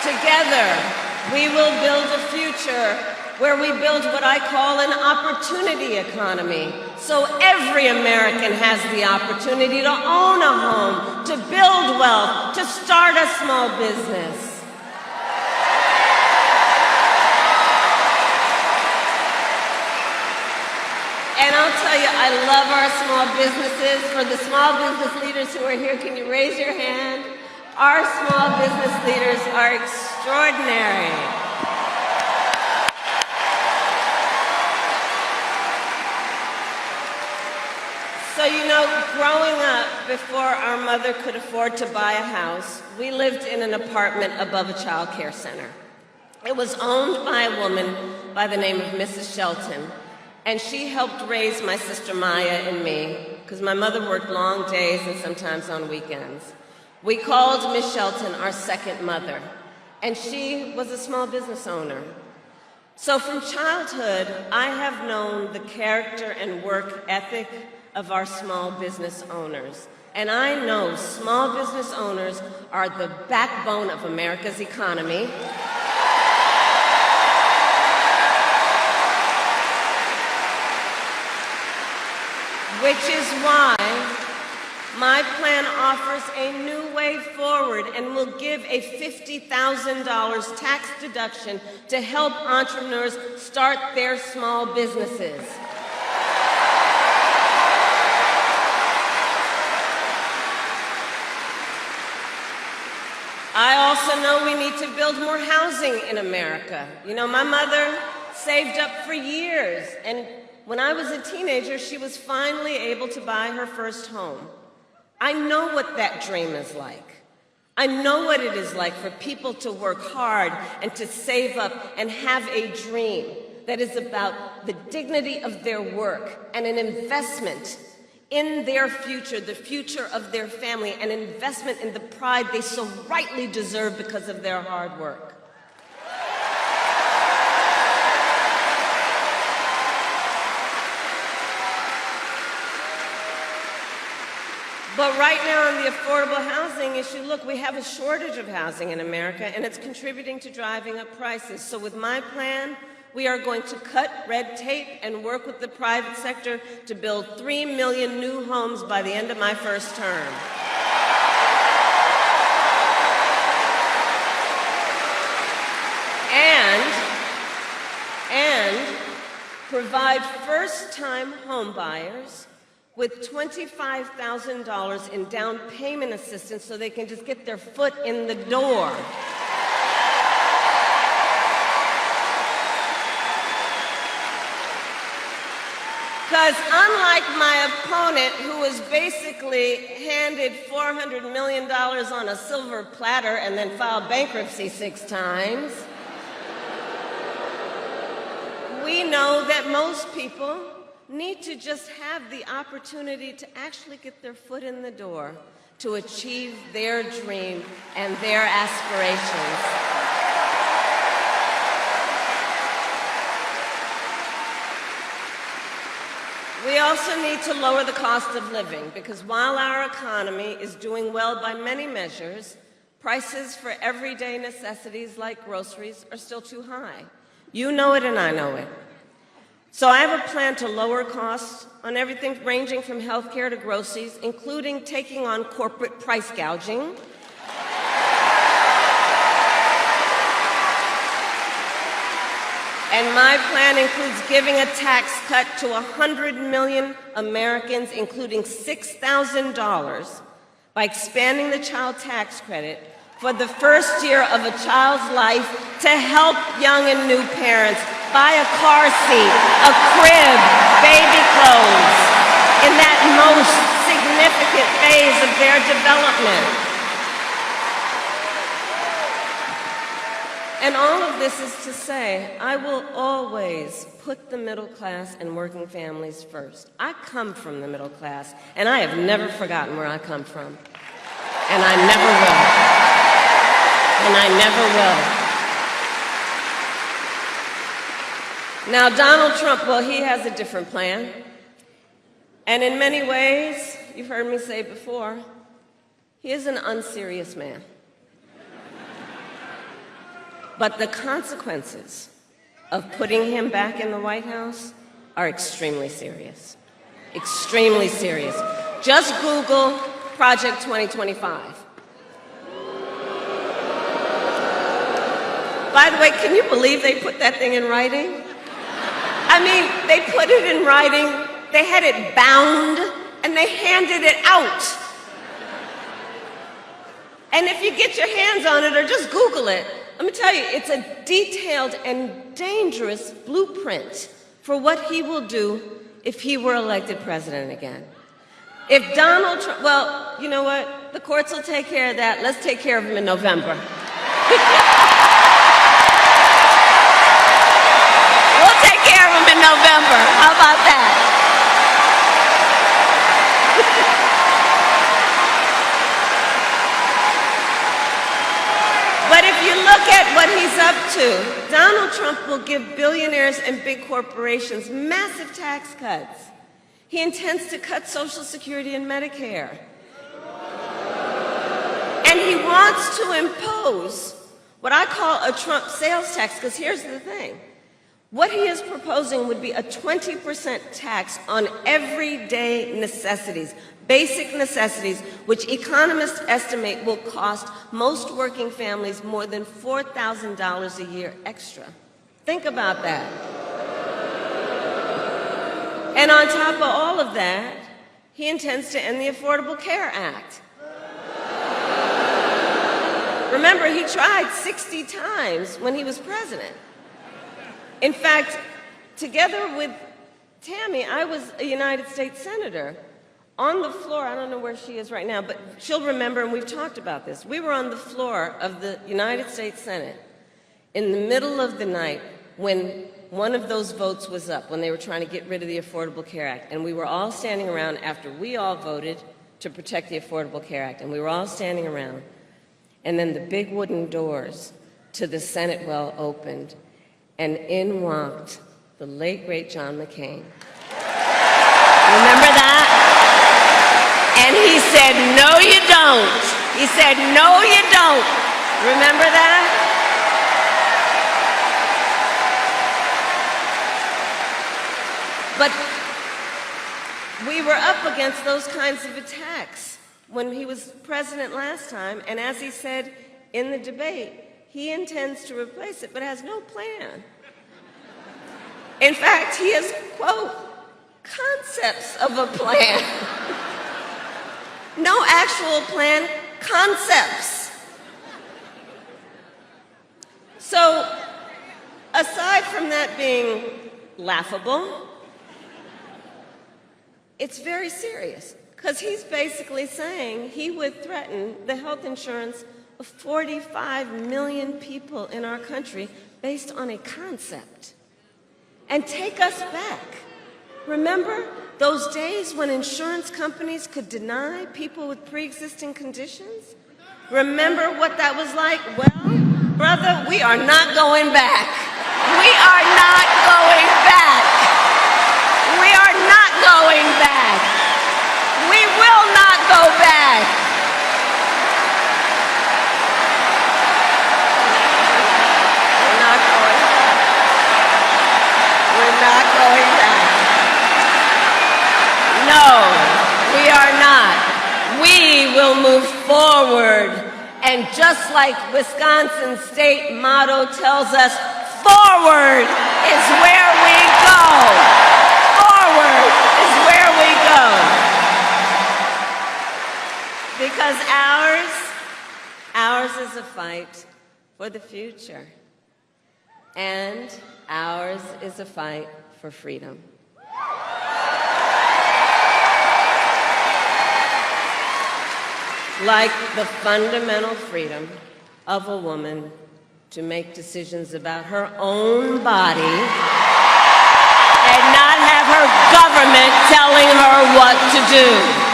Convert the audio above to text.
Together, we will build a future where we build what I call an opportunity economy, so every American has the opportunity to own a home, to build wealth, to start a small business. And I'll tell you, I love our small businesses. For the small business leaders who are here, can you raise your hand? Our small business leaders are extraordinary. So, you know, growing up, before our mother could afford to buy a house, we lived in an apartment above a childcare center. It was owned by a woman by the name of Mrs. Shelton, and she helped raise my sister Maya and me, because my mother worked long days and sometimes on weekends. We called Miss Shelton our second mother, and she was a small business owner. So from childhood, I have known the character and work ethic of our small business owners. And I know small business owners are the backbone of America's economy. Which is why my plan offers a new way forward and will give a $50,000 tax deduction to help entrepreneurs start their small businesses. I also know we need to build more housing in America. You know, my mother saved up for years, and when I was a teenager, she was finally able to buy her first home. I know what that dream is like. I know what it is like for people to work hard and to save up and have a dream that is about the dignity of their work and an investment in their future, the future of their family, an investment in the pride they so rightly deserve because of their hard work. But right now on the affordable housing issue, look, we have a shortage of housing in America, and it's contributing to driving up prices. So with my plan, we are going to cut red tape and work with the private sector to build 3 million new homes by the end of my first term. And provide first-time home buyers with $25,000 in down payment assistance so they can just get their foot in the door. Because unlike my opponent, who was basically handed $400 million on a silver platter and then filed bankruptcy 6 times, we know that most people need to just have the opportunity to actually get their foot in the door to achieve their dream and their aspirations. We also need to lower the cost of living, because while our economy is doing well by many measures, prices for everyday necessities like groceries are still too high. You know it and I know it. So I have a plan to lower costs on everything ranging from healthcare to groceries, including taking on corporate price gouging. And my plan includes giving a tax cut to 100 million Americans, including $6,000, by expanding the child tax credit for the first year of a child's life to help young and new parents buy a car seat, a crib, baby clothes, in that most significant phase of their development. And all of this is to say, I will always put the middle class and working families first. I come from the middle class, and I have never forgotten where I come from. And I never will. And I never will. Now, Donald Trump, well, he has a different plan. And in many ways, you've heard me say before, he is an unserious man. But the consequences of putting him back in the White House are extremely serious. Extremely serious. Just Google Project 2025. By the way, can you believe they put that thing in writing? I mean, they put it in writing, they had it bound, and they handed it out. And if you get your hands on it or just Google it, let me tell you, it's a detailed and dangerous blueprint for what he will do if he were elected president again. If Donald Trump, well, you know what? The courts will take care of that. Let's take care of him in November. We'll take care of him in November. How about that? But if you look at what he's up to, Donald Trump will give billionaires and big corporations massive tax cuts. He intends to cut Social Security and Medicare. And he wants to impose what I call a Trump sales tax, because here's the thing. What he is proposing would be a 20% tax on everyday necessities, basic necessities, which economists estimate will cost most working families more than $4,000 a year extra. Think about that. And on top of all of that, he intends to end the Affordable Care Act. Remember, he tried 60 times when he was president. In fact, together with Tammy, I was a United States Senator. On the floor, I don't know where she is right now, but she'll remember, and we've talked about this. We were on the floor of the United States Senate in the middle of the night when one of those votes was up, when they were trying to get rid of the Affordable Care Act. And we were all standing around after we all voted to protect the Affordable Care Act. And we were all standing around. And then the big wooden doors to the Senate well opened, and in walked the late, great John McCain. Remember that? And he said, "No, you don't." He said, "No, you don't." Remember that? But we were up against those kinds of attacks when he was president last time, and as he said in the debate, he intends to replace it, but has no plan. In fact, he has, quote, concepts of a plan. No actual plan, concepts. So, aside from that being laughable, it's very serious, because he's basically saying he would threaten the health insurance of 45 million people in our country based on a concept. And take us back. Remember those days when insurance companies could deny people with pre-existing conditions? Remember what that was like? Well, brother, we are not going back. We are not going back. We are not going back. We will not go back. We're not going back. We're not going back. No, we are not. We will move forward. And just like Wisconsin's state motto tells us, forward is where we go. Forward is where we go. Because ours is a fight for the future. And ours is a fight for freedom. Like the fundamental freedom of a woman to make decisions about her own body and not have her government telling her what to do.